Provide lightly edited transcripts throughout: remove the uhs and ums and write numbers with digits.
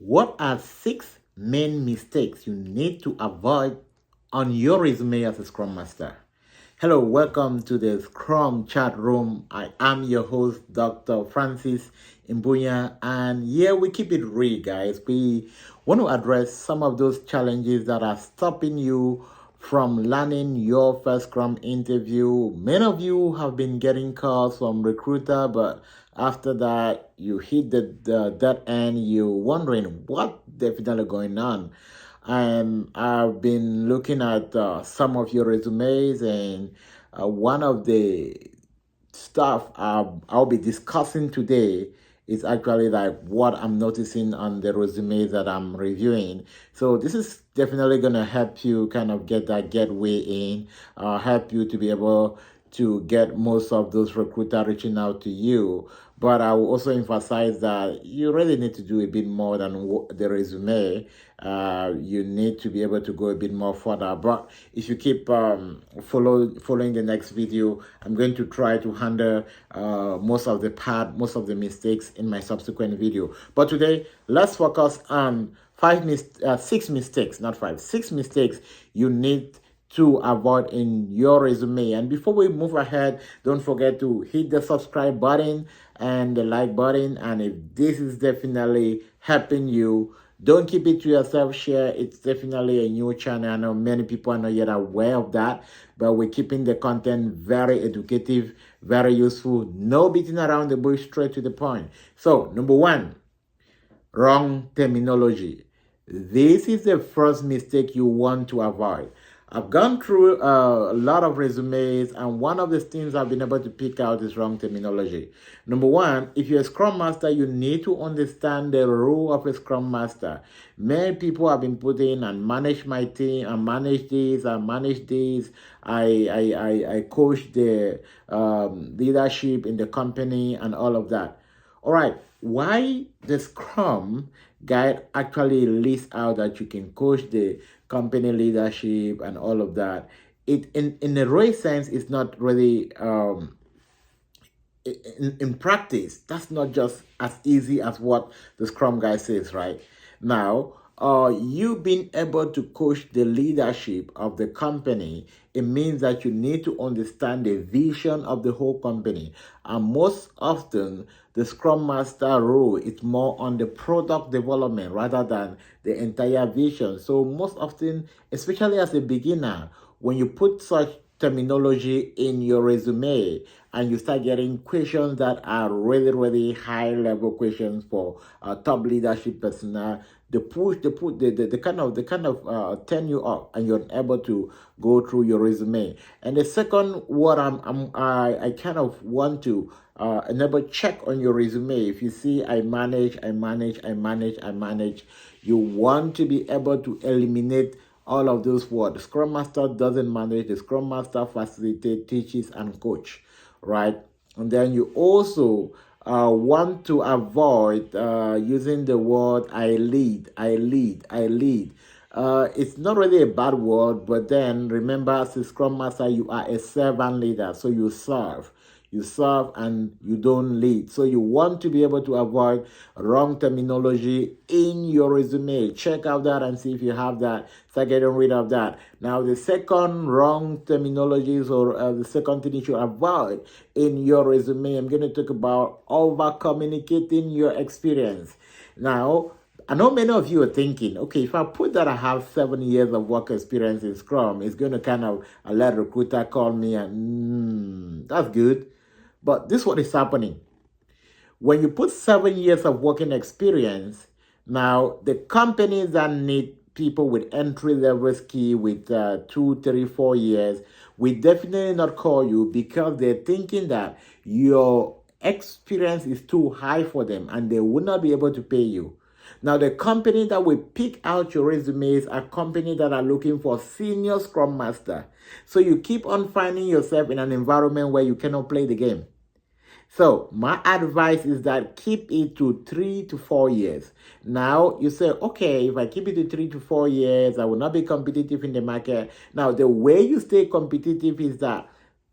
What are 6 main mistakes you need to avoid on your resume as a Scrum Master? Hello, welcome to the Scrum chat room. I am your host, Dr. Francis Imbunya, and here we keep it real, guys. We want to address some of those challenges that are stopping you from landing your first Scrum interview. Many of you have been getting calls from recruiter, but after that, you hit the dead end. You're wondering what definitely going on. I've been looking at some of your resumes, and one of the stuff I'll be discussing today is actually like what I'm noticing on the resumes that I'm reviewing. So this is definitely going to help you kind of get that gateway in, help you to be able to get most of those recruiters reaching out to you. But I will also emphasize that you really need to do a bit more than the resume. You need to be able to go a bit more further. But if you keep following the next video, I'm going to try to handle most of the mistakes in my subsequent video. But today, let's focus on 6 mistakes, not 5, 6 mistakes you need to avoid in your resume. And before we move ahead, don't forget to hit the subscribe button and the like button. And if this is definitely helping you, don't keep it to yourself, share. It's definitely a new channel. I know many people are not yet aware of that, but we're keeping the content very educative, very useful, no beating around the bush, straight to the point. So number 1, wrong terminology. This is the first mistake you want to avoid. I've gone through a lot of resumes, and one of the things I've been able to pick out is wrong terminology. Number 1, if you're a Scrum Master, you need to understand the role of a Scrum Master. Many people have been putting and manage my team, and manage this, and manage this. I coach the leadership in the company and all of that. All right, why the Scrum guide actually lists out that you can coach the company leadership and all of that? It in a real sense, it's not really in practice. That's not just as easy as what the Scrum guy says, right? Now, you being able to coach the leadership of the company, it means that you need to understand the vision of the whole company. And most often, the Scrum Master role is more on the product development rather than the entire vision. So most often, especially as a beginner, when you put such terminology in your resume and you start getting questions that are really high level questions for top leadership personnel, the kind of turn you up, and you're able to go through your resume. And the second, what I kind of want to enable check on your resume. If you see I manage, you want to be able to eliminate all of those words. The Scrum Master doesn't manage. The Scrum Master facilitates, teaches, and coach, right? And then you also want to avoid using the word I lead. It's not really a bad word, but then remember, as a Scrum Master, you are a servant leader, so you serve. You serve and you don't lead. So you want to be able to avoid wrong terminology in your resume. Check out that and see if you have that. Start getting rid of that. Now, the second wrong terminologies, or the second thing you should avoid in your resume, I'm going to talk about over communicating your experience. Now, I know many of you are thinking, okay, if I put that I have 7 years of work experience in Scrum, it's going to kind of let recruiter call me, and that's good. But this is what is happening. When you put 7 years of working experience, now the companies that need people with entry-level skill with 2, 3, 4 years will definitely not call you, because they're thinking that your experience is too high for them and they will not be able to pay you. Now, the company that will pick out your resumes are companies that are looking for senior Scrum Master. So you keep on finding yourself in an environment where you cannot play the game. So my advice is that keep it to 3 to 4 years. Now you say, okay, if I keep it to 3 to 4 years, I will not be competitive in the market. Now, the way you stay competitive is that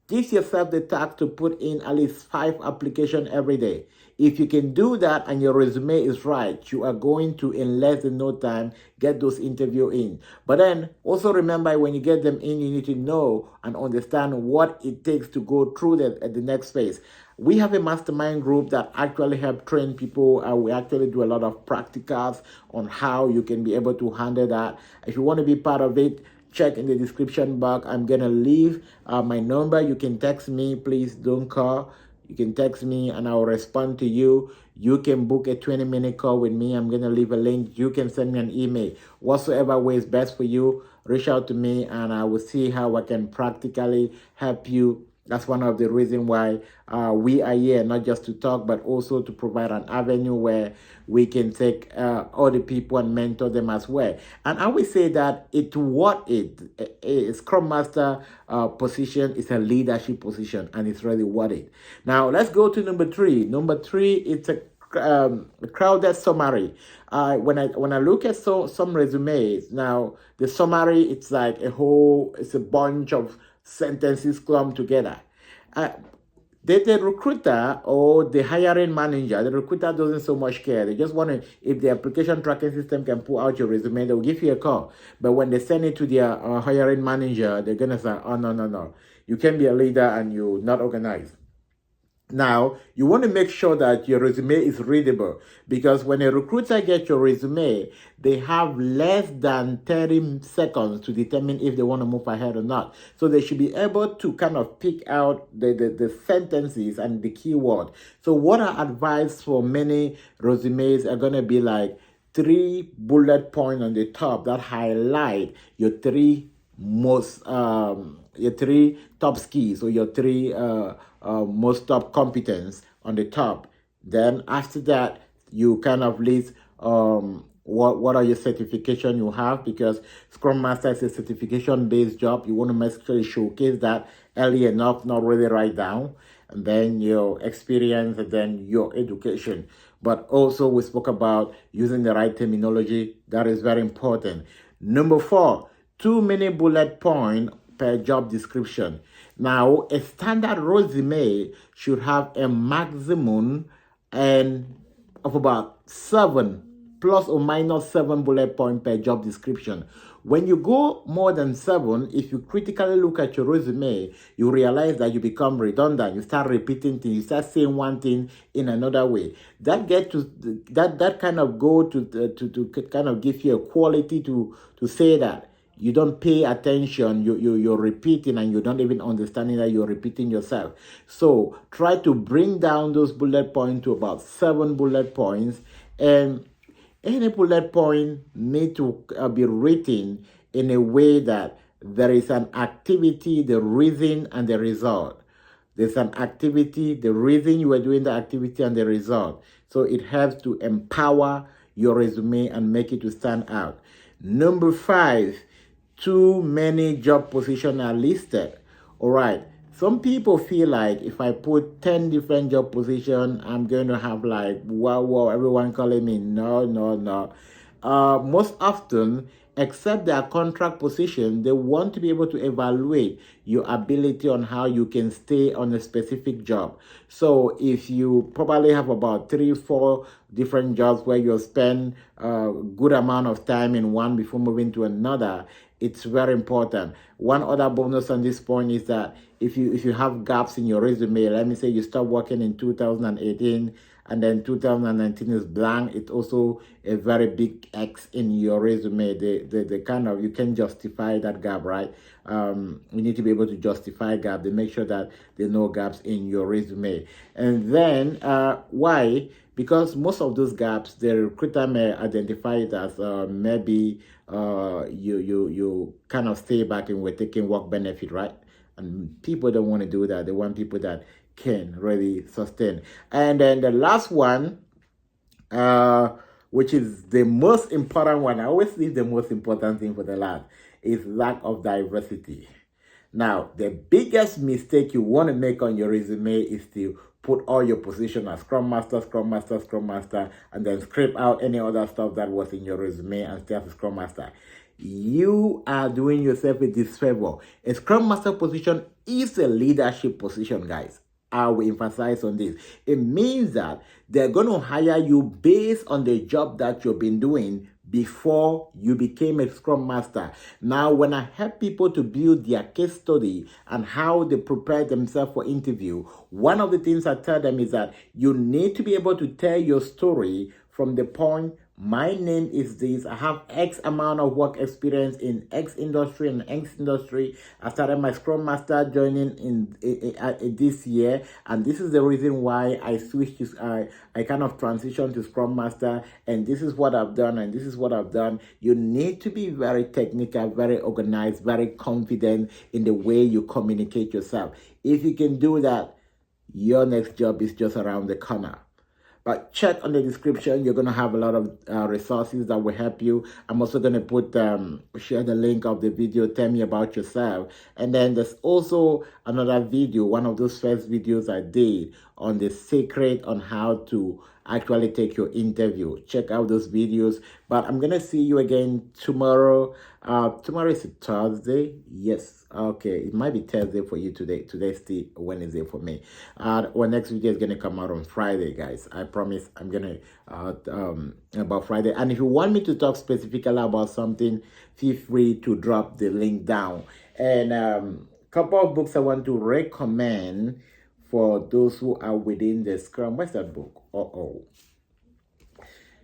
give yourself the task to put in at least 5 applications every day. If you can do that and your resume is right, you are going to, in less than no time, get those interview in. But then also remember, when you get them in, you need to know and understand what it takes to go through the next phase. We have a mastermind group that actually help train people. We actually do a lot of practicals on how you can be able to handle that. If you want to be part of it, check in the description box. I'm gonna leave my number. You can text me. Please don't call. You can text me and I'll respond to you. You can book a 20-minute call with me. I'm going to leave a link. You can send me an email. Whatsoever way is best for you, reach out to me and I will see how I can practically help you. That's one of the reasons why we are here, not just to talk, but also to provide an avenue where we can take other people and mentor them as well. And I will say that a Scrum Master position is a leadership position, and it's really worth it. Now, let's go to number 3. Number 3, it's a crowded summary. When I look at some resumes, now the summary, it's like it's a bunch of sentences clumped together. The recruiter or the hiring manager, the recruiter doesn't so much care. They just want to, if the application tracking system can pull out your resume, they'll give you a call. But when they send it to their hiring manager, they're going to say, oh, no. You can be a leader and you're not organized. Now, you want to make sure that your resume is readable, because when a recruiter gets your resume, they have less than 30 seconds to determine if they want to move ahead or not. So they should be able to kind of pick out the sentences and the keyword. So what I advise for many resumes are going to be like 3 bullet points on the top that highlight your 3 top skills, or your 3 most top competence on the top. Then after that, you kind of list what are your certification you have, because Scrum Master is a certification based job. You want to make sure you showcase that early enough, not really write down, and then your experience, and then your education. But also we spoke about using the right terminology. That is very important. Number 4, too many bullet points per job description. Now, a standard resume should have a maximum of about 7 plus or minus 7 bullet points per job description. When you go more than 7, if you critically look at your resume, you realize that you become redundant. You start repeating things. You start saying one thing in another way. That kind of go to kind of give you a quality to say that you don't pay attention, you're repeating, and you don't even understanding that you're repeating yourself. So try to bring down those bullet points to about 7 bullet points, and any bullet point need to be written in a way that there is an activity, the reason, and the result. There's an activity, the reason you are doing the activity, and the result. So it helps to empower your resume and make it to stand out. Number 5, too many job positions are listed. All right. Some people feel like if I put 10 different job positions, I'm going to have like, wow, everyone calling me. No. Most often, except their contract position, they want to be able to evaluate your ability on how you can stay on a specific job. So if you probably have about 3-4 different jobs where you'll spend a good amount of time in one before moving to another, it's very important. One other bonus on this point is that if you have gaps in your resume, let me say you start working in 2018 and then 2019 is blank, it's also a very big X in your resume. The kind of, you can justify that gap, right? You need to be able to justify gap. They make sure that there are no gaps in your resume. And then why? Because most of those gaps, the recruiter may identify it as maybe you kind of stay back and we're taking work benefit, right? And people don't want to do that. They want people that can really sustain. And then the last one, which is the most important one, I always leave the most important thing for the last, is lack of diversity. Now, the biggest mistake you want to make on your resume is to put all your position as Scrum Master, and then scrape out any other stuff that was in your resume and stay as a Scrum Master. You are doing yourself a disfavor. A Scrum Master position is a leadership position, guys. I will emphasize on this. It means that they're going to hire you based on the job that you've been doing before you became a Scrum Master. Now, when I help people to build their case study and how they prepare themselves for interview, one of the things I tell them is that you need to be able to tell your story from the point, my name is this, I have X amount of work experience in X industry and X industry. I started my Scrum Master joining in this year, and this is the reason why I switched to, I kind of transitioned to Scrum Master, and this is what I've done, and this is what I've done. You need to be very technical, very organized, very confident in the way you communicate yourself. If you can do that, your next job is just around the corner. But check on the description. You're going to have a lot of resources that will help you. I'm also going to put share the link of the video. Tell me about yourself. And then there's also another video, one of those first videos I did on the secret on how to actually take your interview. Check out those videos. But I'm going to see you again tomorrow. Tomorrow is Thursday. Yes. Okay. It might be Thursday for you today. Today's still Wednesday for me. Our next video is going to come out on Friday, guys. I promise I'm going to about Friday. And if you want me to talk specifically about something, feel free to drop the link down. And couple of books I want to recommend for those who are within the Scrum. What's that book?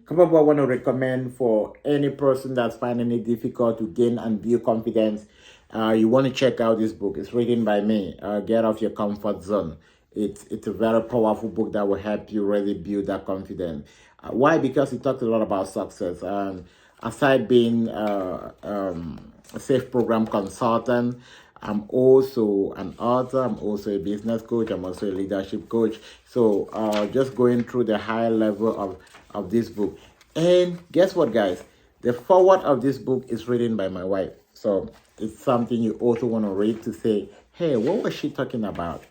Couple of books I want to recommend for any person that's finding it difficult to gain and build confidence. You want to check out this book. It's written by me. Get off your comfort zone. It's a very powerful book that will help you really build that confidence. Why? Because it talks a lot about success. And aside being a safe program consultant, I'm also an author. I'm also a business coach. I'm also a leadership coach. So just going through the high level of this book. And guess what, guys? The foreword of this book is written by my wife. So it's something you also want to read to say, hey, what was she talking about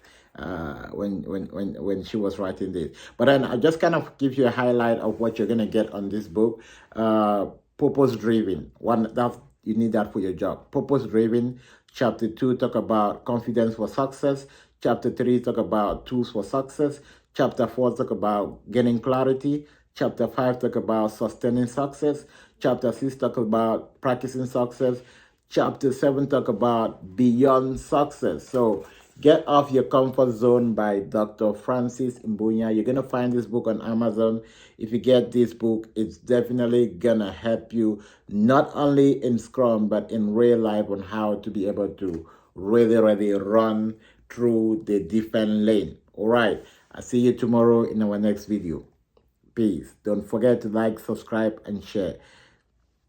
when she was writing this? But then I just kind of give you a highlight of what you're going to get on this book. Purpose driven. One that you need that for your job. Purpose driven. Chapter 2 talk about confidence for success. Chapter 3 talk about tools for success. Chapter 4 talk about getting clarity. Chapter 5 talk about sustaining success. Chapter 6 talk about practicing success. Chapter 7 talk about beyond success. So Get Off Your Comfort Zone by Dr. Francis Mbunya. You're going to find this book on Amazon. If you get this book, it's definitely going to help you not only in Scrum, but in real life on how to be able to really run through the different lane. All right. I'll see you tomorrow in our next video. Peace. Don't forget to like, subscribe, and share.